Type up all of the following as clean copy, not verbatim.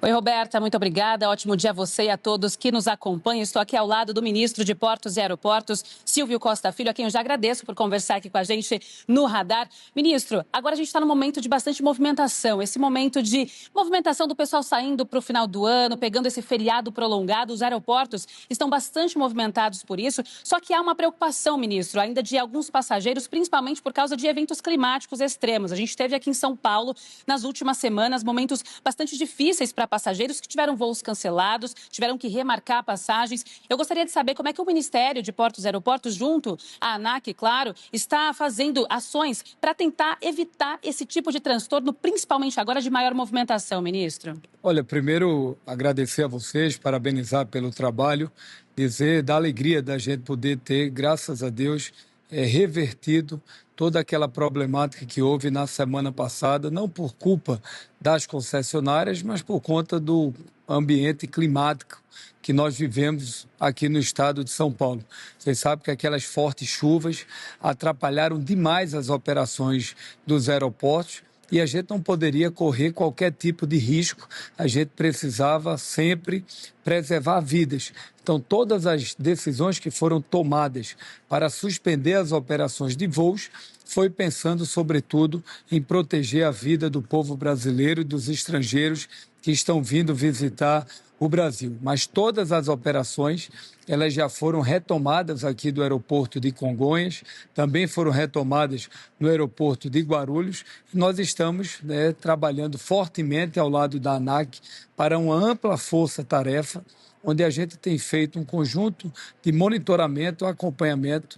Oi, Roberta, muito obrigada. Ótimo dia a você e a todos que nos acompanham. Estou aqui ao lado do ministro de Portos e Aeroportos, Silvio Costa Filho, a quem eu já agradeço por conversar aqui com a gente no Radar. Ministro, agora a gente está num momento de bastante movimentação. Esse momento de movimentação do pessoal saindo para o final do ano, pegando esse feriado prolongado. Os aeroportos estão bastante movimentados por isso. Só que há uma preocupação, ministro, ainda de alguns passageiros, principalmente por causa de eventos climáticos extremos. A gente teve aqui em São Paulo, nas últimas semanas, momentos bastante difíceis para passageiros que tiveram voos cancelados, tiveram que remarcar passagens. Eu gostaria de saber como é que o Ministério de Portos e Aeroportos, junto à ANAC, claro, está fazendo ações para tentar evitar esse tipo de transtorno, principalmente agora de maior movimentação, ministro. Olha, primeiro agradecer a vocês, parabenizar pelo trabalho, dizer da alegria da gente poder ter, graças a Deus, revertido toda aquela problemática que houve na semana passada, não por culpa das concessionárias, mas por conta do ambiente climático que nós vivemos aqui no estado de São Paulo. Vocês sabem que aquelas fortes chuvas atrapalharam demais as operações dos aeroportos, e a gente não poderia correr qualquer tipo de risco, a gente precisava sempre preservar vidas. Então, todas as decisões que foram tomadas para suspender as operações de voos foi pensando, sobretudo, em proteger a vida do povo brasileiro e dos estrangeiros que estão vindo visitar o Brasil. Mas todas as operações, elas já foram retomadas aqui do aeroporto de Congonhas, também foram retomadas no aeroporto de Guarulhos. Nós estamos trabalhando fortemente ao lado da ANAC para uma ampla força-tarefa, onde a gente tem feito um conjunto de monitoramento, acompanhamento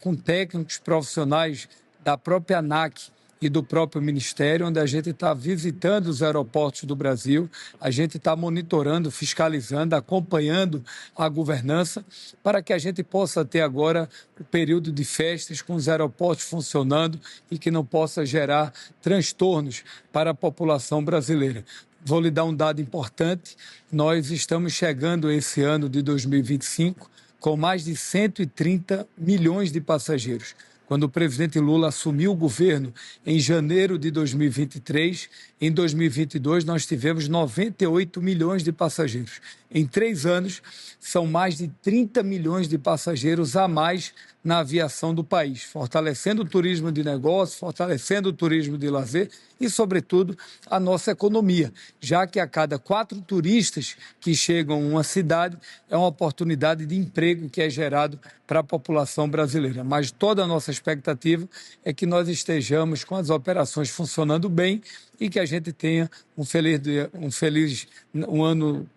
com técnicos profissionais da própria ANAC e do próprio Ministério, onde a gente está visitando os aeroportos do Brasil, a gente está monitorando, fiscalizando, acompanhando a governança, para que a gente possa ter agora o período de festas com os aeroportos funcionando e que não possa gerar transtornos para a população brasileira. Vou lhe dar um dado importante: nós estamos chegando esse ano de 2025 com mais de 130 milhões de passageiros. Quando o presidente Lula assumiu o governo em janeiro de 2023, em 2022 nós tivemos 98 milhões de passageiros. Em 3 anos, são mais de 30 milhões de passageiros a mais na aviação do país, fortalecendo o turismo de negócio, fortalecendo o turismo de lazer e, sobretudo, a nossa economia, já que a cada 4 turistas que chegam a uma cidade é uma oportunidade de emprego que é gerado para a população brasileira. Mas toda a nossa expectativa é que nós estejamos com as operações funcionando bem e que a gente tenha um ano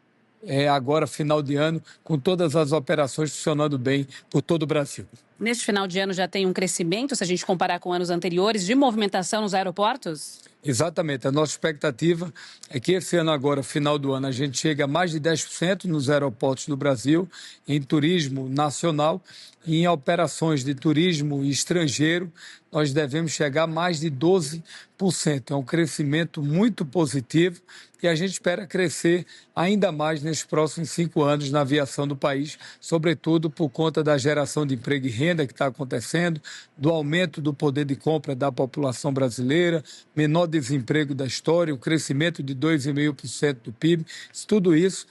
agora, final de ano, com todas as operações funcionando bem por todo o Brasil. Neste final de ano já tem um crescimento, se a gente comparar com anos anteriores, de movimentação nos aeroportos? Exatamente. A nossa expectativa é que esse ano agora, final do ano, a gente chegue a mais de 10% nos aeroportos do Brasil, em turismo nacional, e em operações de turismo estrangeiro, nós devemos chegar a mais de 12%. É um crescimento muito positivo e a gente espera crescer ainda mais nesses próximos 5 anos na aviação do país, sobretudo por conta da geração de emprego e renda que está acontecendo, do aumento do poder de compra da população brasileira, menor desemprego da história, o crescimento de 2,5% do PIB. Tudo isso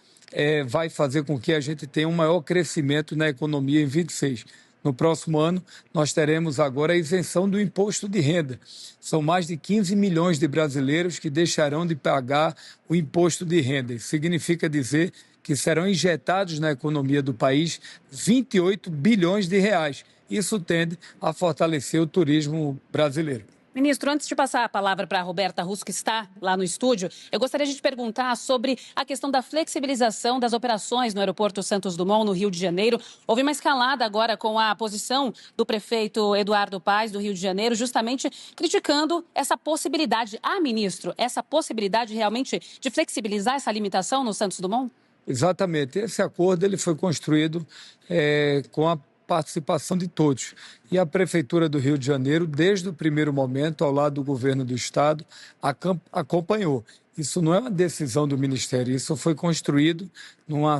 vai fazer com que a gente tenha um maior crescimento na economia em 26. No próximo ano, nós teremos agora a isenção do imposto de renda. São mais de 15 milhões de brasileiros que deixarão de pagar o imposto de renda. Isso significa dizer que serão injetados na economia do país 28 bilhões de reais. Isso tende a fortalecer o turismo brasileiro. Ministro, antes de passar a palavra para a Roberta Russo, que está lá no estúdio, eu gostaria de te perguntar sobre a questão da flexibilização das operações no aeroporto Santos Dumont, no Rio de Janeiro. Houve uma escalada agora com a posição do prefeito Eduardo Paes, do Rio de Janeiro, justamente criticando essa possibilidade. Ministro, essa possibilidade realmente de flexibilizar essa limitação no Santos Dumont? Exatamente. Esse acordo ele foi construído com a participação de todos. E a Prefeitura do Rio de Janeiro, desde o primeiro momento, ao lado do governo do Estado, acompanhou. Isso não é uma decisão do Ministério, isso foi construído numa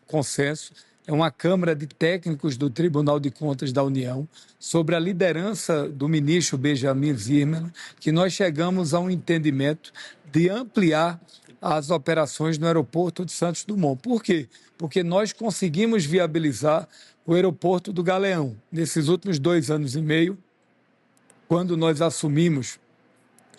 consenso, é uma Câmara de Técnicos do Tribunal de Contas da União, sob a liderança do ministro Benjamin Zimmermann, que nós chegamos a um entendimento de ampliar as operações no aeroporto de Santos Dumont. Por quê? Porque nós conseguimos viabilizar o aeroporto do Galeão. Nesses últimos 2 anos e meio, quando nós assumimos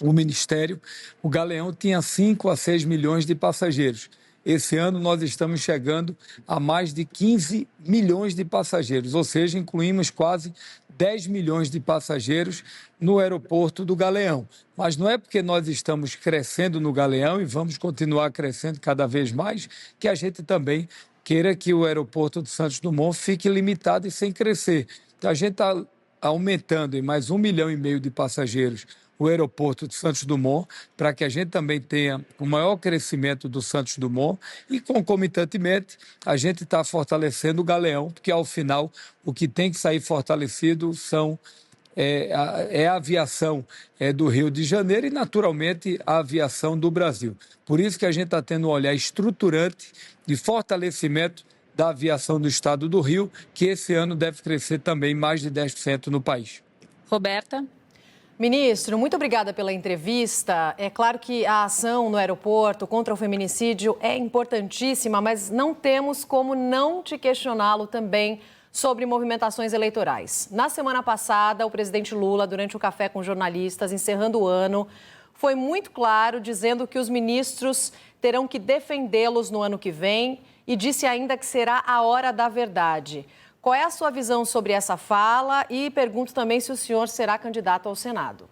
o Ministério, o Galeão tinha 5 a 6 milhões de passageiros. Esse ano nós estamos chegando a mais de 15 milhões de passageiros, ou seja, incluímos quase 10 milhões de passageiros no aeroporto do Galeão. Mas não é porque nós estamos crescendo no Galeão e vamos continuar crescendo cada vez mais que a gente também queira que o aeroporto de Santos Dumont fique limitado e sem crescer. Então, a gente está aumentando em mais 1,5 milhão de passageiros o aeroporto de Santos Dumont, para que a gente também tenha o maior crescimento do Santos Dumont e, concomitantemente, a gente está fortalecendo o Galeão, porque, ao final, o que tem que sair fortalecido é a aviação do Rio de Janeiro e, naturalmente, a aviação do Brasil. Por isso que a gente está tendo um olhar estruturante de fortalecimento da aviação do estado do Rio, que esse ano deve crescer também mais de 10% no país. Roberta? Ministro, muito obrigada pela entrevista. É claro que a ação no aeroporto contra o feminicídio é importantíssima, mas não temos como não te questioná-lo também sobre movimentações eleitorais. Na semana passada, o presidente Lula, durante o café com jornalistas, encerrando o ano, foi muito claro dizendo que os ministros terão que defendê-los no ano que vem e disse ainda que será a hora da verdade. Qual é a sua visão sobre essa fala? E pergunto também se o senhor será candidato ao Senado.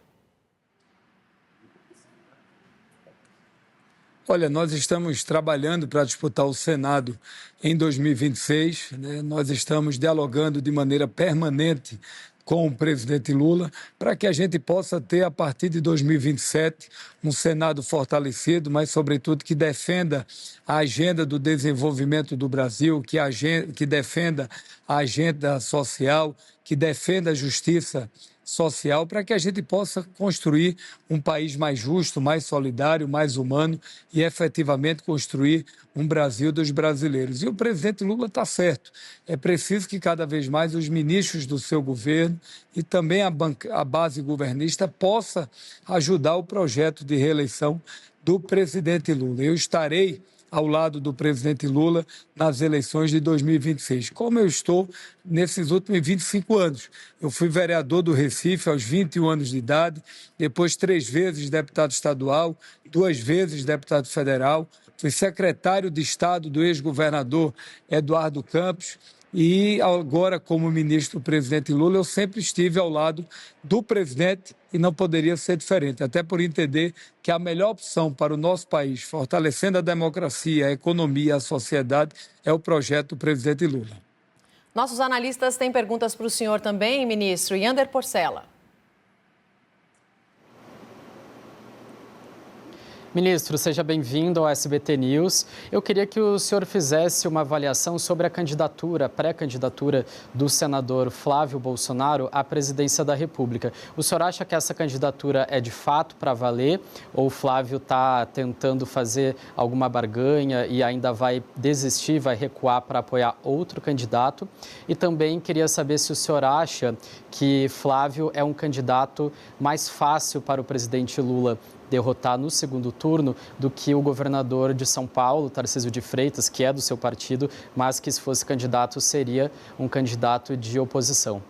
Olha, nós estamos trabalhando para disputar o Senado em 2026, né? Nós estamos dialogando de maneira permanente com o presidente Lula, para que a gente possa ter, a partir de 2027, um Senado fortalecido, mas, sobretudo, que defenda a agenda do desenvolvimento do Brasil, que defenda a agenda social, que defenda a justiça social, para que a gente possa construir um país mais justo, mais solidário, mais humano e efetivamente construir um Brasil dos brasileiros. E o presidente Lula está certo. É preciso que cada vez mais os ministros do seu governo e também a base governista possa ajudar o projeto de reeleição do presidente Lula. Eu estarei ao lado do presidente Lula nas eleições de 2026, como eu estou nesses últimos 25 anos. Eu fui vereador do Recife aos 21 anos de idade, depois 3 vezes deputado estadual, 2 vezes deputado federal, fui secretário de Estado do ex-governador Eduardo Campos e agora, como ministro do presidente Lula, eu sempre estive ao lado do presidente e não poderia ser diferente, até por entender que a melhor opção para o nosso país, fortalecendo a democracia, a economia, a sociedade, é o projeto do presidente Lula. Nossos analistas têm perguntas para o senhor também, ministro. Yander Porcela. Ministro, seja bem-vindo ao SBT News. Eu queria que o senhor fizesse uma avaliação sobre a pré-candidatura do senador Flávio Bolsonaro à presidência da República. O senhor acha que essa candidatura é de fato para valer ou o Flávio está tentando fazer alguma barganha e ainda vai desistir, vai recuar para apoiar outro candidato? E também queria saber se o senhor acha que Flávio é um candidato mais fácil para o presidente Lula derrotar no segundo turno do que o governador de São Paulo, Tarcísio de Freitas, que é do seu partido, mas que se fosse candidato seria um candidato de oposição.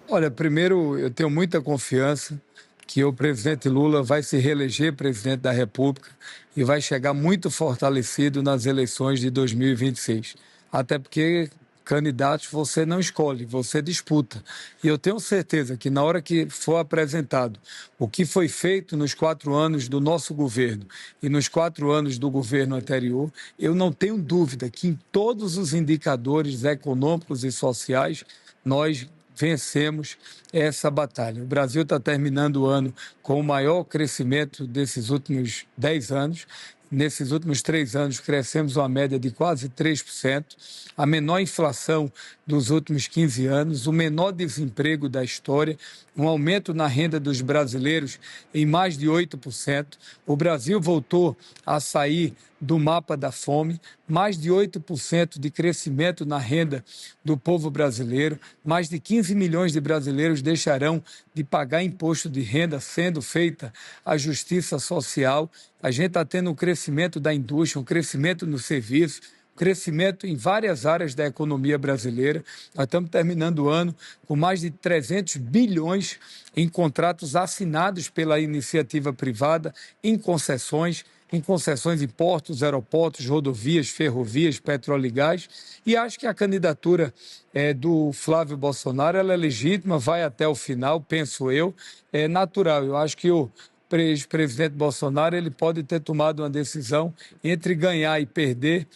Olha, primeiro, eu tenho muita confiança que o presidente Lula vai se reeleger presidente da República e vai chegar muito fortalecido nas eleições de 2026. Até porque candidatos você não escolhe, você disputa. E eu tenho certeza que na hora que for apresentado o que foi feito nos 4 anos do nosso governo e nos 4 anos do governo anterior, eu não tenho dúvida que em todos os indicadores econômicos e sociais nós vencemos essa batalha. O Brasil está terminando o ano com o maior crescimento desses últimos 10 anos. Nesses últimos 3 anos, crescemos uma média de quase 3%, a menor inflação dos últimos 15 anos, o menor desemprego da história, um aumento na renda dos brasileiros em mais de 8%. O Brasil voltou a sair do mapa da fome, mais de 8% de crescimento na renda do povo brasileiro, mais de 15 milhões de brasileiros deixarão de pagar imposto de renda, sendo feita a justiça social. A gente está tendo um crescimento da indústria, um crescimento no serviço, crescimento em várias áreas da economia brasileira. Nós estamos terminando o ano com mais de 300 bilhões em contratos assinados pela iniciativa privada, em concessões em portos, aeroportos, rodovias, ferrovias, petróleo e gás. E acho que a candidatura do Flávio Bolsonaro ela é legítima, vai até o final, penso eu, é natural. Eu acho que o ex-presidente Bolsonaro ele pode ter tomado uma decisão entre ganhar e perder.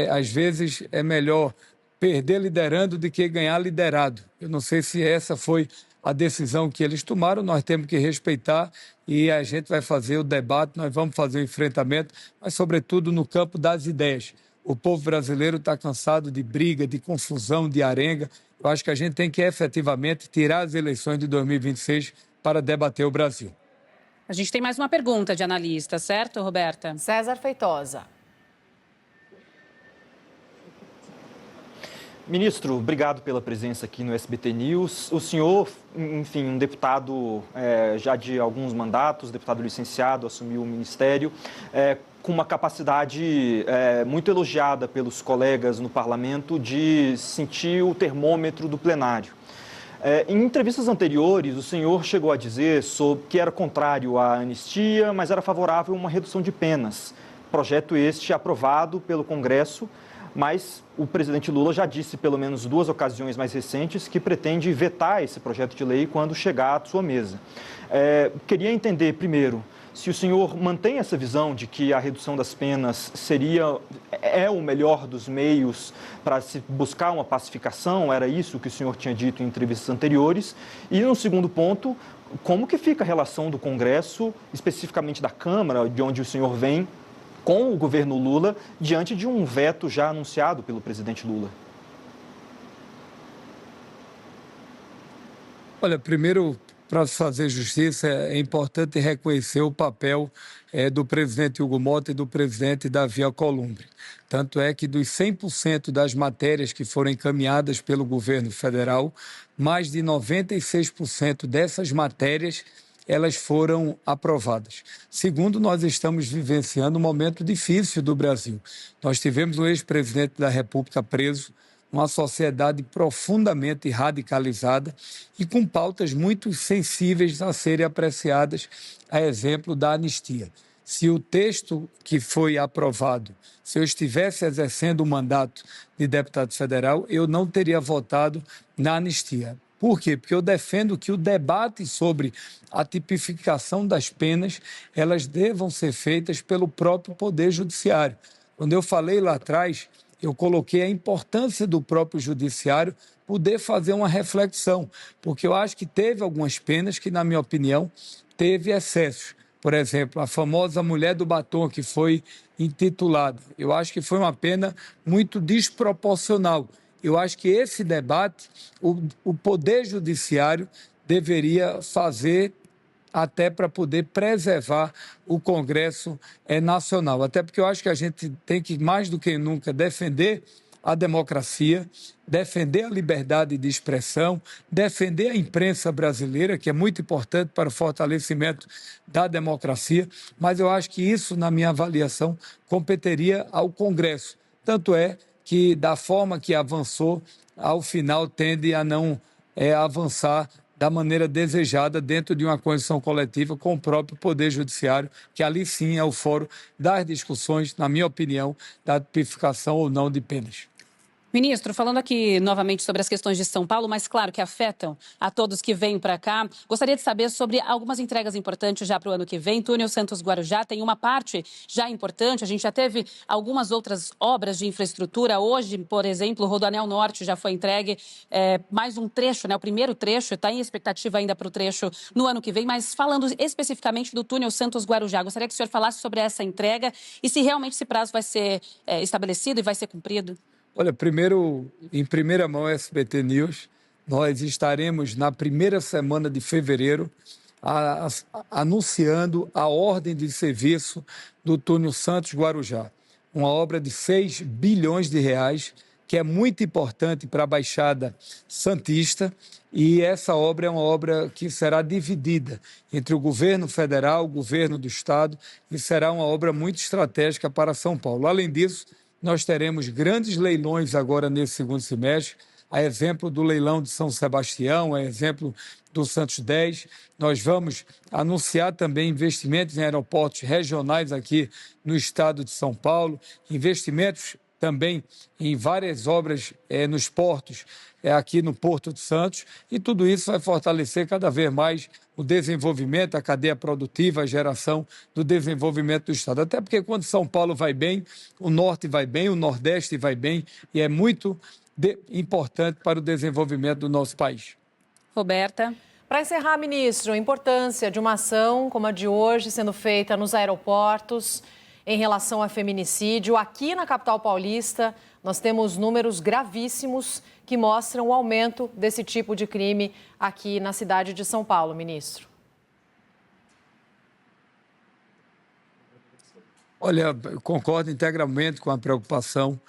Às vezes é melhor perder liderando do que ganhar liderado. Eu não sei se essa foi a decisão que eles tomaram, nós temos que respeitar e a gente vai fazer o debate, nós vamos fazer o enfrentamento, mas sobretudo no campo das ideias. O povo brasileiro está cansado de briga, de confusão, de arenga. Eu acho que a gente tem que efetivamente tirar as eleições de 2026 para debater o Brasil. A gente tem mais uma pergunta de analista, certo, Roberta? César Feitosa. Ministro, obrigado pela presença aqui no SBT News. O senhor, enfim, um deputado já de alguns mandatos, deputado licenciado, assumiu o ministério com uma capacidade muito elogiada pelos colegas no parlamento de sentir o termômetro do plenário. Em entrevistas anteriores, o senhor chegou a dizer que era contrário à anistia, mas era favorável a uma redução de penas. Projeto este aprovado pelo Congresso, mas o presidente Lula já disse, pelo menos 2 ocasiões mais recentes, que pretende vetar esse projeto de lei quando chegar à sua mesa. Queria entender, primeiro, se o senhor mantém essa visão de que a redução das penas é o melhor dos meios para se buscar uma pacificação, era isso que o senhor tinha dito em entrevistas anteriores. E, no segundo ponto, como que fica a relação do Congresso, especificamente da Câmara, de onde o senhor vem, com o governo Lula, diante de um veto já anunciado pelo presidente Lula? Olha, primeiro, para fazer justiça, é importante reconhecer o papel do presidente Hugo Mota e do presidente Davi Alcolumbre. Tanto é que dos 100% das matérias que foram encaminhadas pelo governo federal, mais de 96% dessas matérias elas foram aprovadas. Segundo, nós estamos vivenciando um momento difícil do Brasil. Nós tivemos um ex-presidente da República preso, uma sociedade profundamente radicalizada e com pautas muito sensíveis a serem apreciadas, a exemplo da anistia. Se o texto que foi aprovado, se eu estivesse exercendo o mandato de deputado federal, eu não teria votado na anistia. Por quê? Porque eu defendo que o debate sobre a tipificação das penas, elas devam ser feitas pelo próprio Poder Judiciário. Quando eu falei lá atrás, eu coloquei a importância do próprio Judiciário poder fazer uma reflexão, porque eu acho que teve algumas penas que, na minha opinião, teve excessos. Por exemplo, a famosa mulher do batom que foi intitulada. Eu acho que foi uma pena muito desproporcional. Eu acho que esse debate, o Poder Judiciário deveria fazer até para poder preservar o Congresso Nacional. Até porque eu acho que a gente tem que, mais do que nunca, defender a democracia, defender a liberdade de expressão, defender a imprensa brasileira, que é muito importante para o fortalecimento da democracia, mas eu acho que isso, na minha avaliação, competeria ao Congresso. Tanto é que, da forma que avançou, ao final tende a não avançar da maneira desejada dentro de uma condição coletiva com o próprio Poder Judiciário, que ali sim é o fórum das discussões, na minha opinião, da tipificação ou não de penas. Ministro, falando aqui novamente sobre as questões de São Paulo, mas claro que afetam a todos que vêm para cá, gostaria de saber sobre algumas entregas importantes já para o ano que vem. Túnel Santos-Guarujá tem uma parte já importante, a gente já teve algumas outras obras de infraestrutura. Hoje, por exemplo, o Rodoanel Norte já foi entregue, mais um trecho, né? O primeiro trecho, está em expectativa ainda para o trecho no ano que vem, mas falando especificamente do Túnel Santos-Guarujá, gostaria que o senhor falasse sobre essa entrega e se realmente esse prazo vai ser estabelecido e vai ser cumprido. Olha, primeiro, em primeira mão, SBT News, nós estaremos na primeira semana de fevereiro anunciando a ordem de serviço do túnel Santos-Guarujá, uma obra de 6 bilhões de reais, que é muito importante para a Baixada Santista, e essa obra é uma obra que será dividida entre o governo federal, o governo do estado, e será uma obra muito estratégica para São Paulo. Além disso, nós teremos grandes leilões agora nesse segundo semestre, a exemplo do leilão de São Sebastião, a exemplo do Santos 10. Nós vamos anunciar também investimentos em aeroportos regionais aqui no estado de São Paulo, investimentos também em várias obras nos portos, aqui no Porto de Santos, e tudo isso vai fortalecer cada vez mais o desenvolvimento, a cadeia produtiva, a geração do desenvolvimento do Estado. Até porque quando São Paulo vai bem, o Norte vai bem, o Nordeste vai bem, e é muito importante para o desenvolvimento do nosso país. Roberta. Para encerrar, ministro, a importância de uma ação como a de hoje sendo feita nos aeroportos em relação a feminicídio. Aqui na capital paulista, nós temos números gravíssimos que mostram o aumento desse tipo de crime aqui na cidade de São Paulo, ministro. Olha, eu concordo integralmente com a preocupação.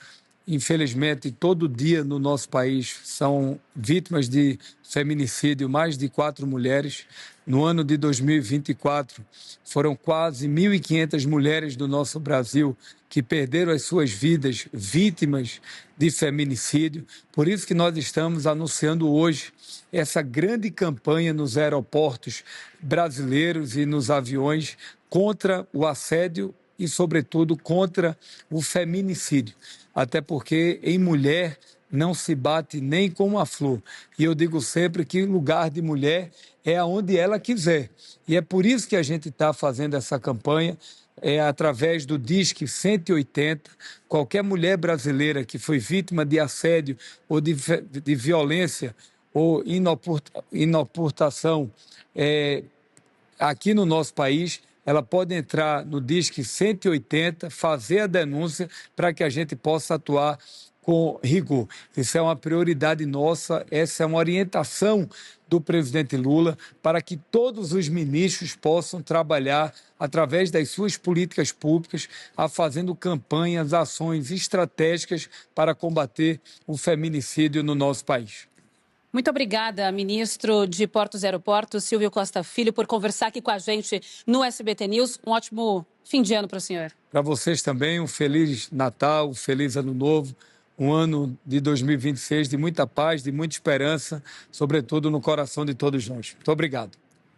Infelizmente, todo dia no nosso país são vítimas de feminicídio mais de 4 mulheres. No ano de 2024, foram quase 1.500 mulheres do nosso Brasil que perderam as suas vidas vítimas de feminicídio. Por isso que nós estamos anunciando hoje essa grande campanha nos aeroportos brasileiros e nos aviões contra o assédio e, sobretudo, contra o feminicídio. Até porque em mulher não se bate nem com uma flor. E eu digo sempre que o lugar de mulher é aonde ela quiser. E é por isso que a gente está fazendo essa campanha, através do Disque 180. Qualquer mulher brasileira que foi vítima de assédio ou de violência ou inoportação aqui no nosso país, ela pode entrar no Disque 180, fazer a denúncia para que a gente possa atuar com rigor. Isso é uma prioridade nossa, essa é uma orientação do presidente Lula para que todos os ministros possam trabalhar através das suas políticas públicas, fazendo campanhas, ações estratégicas para combater o feminicídio no nosso país. Muito obrigada, ministro de Portos e Aeroportos, Silvio Costa Filho, por conversar aqui com a gente no SBT News. Um ótimo fim de ano para o senhor. Para vocês também, um Feliz Natal, um Feliz Ano Novo, um ano de 2026 de muita paz, de muita esperança, sobretudo no coração de todos nós. Muito obrigado.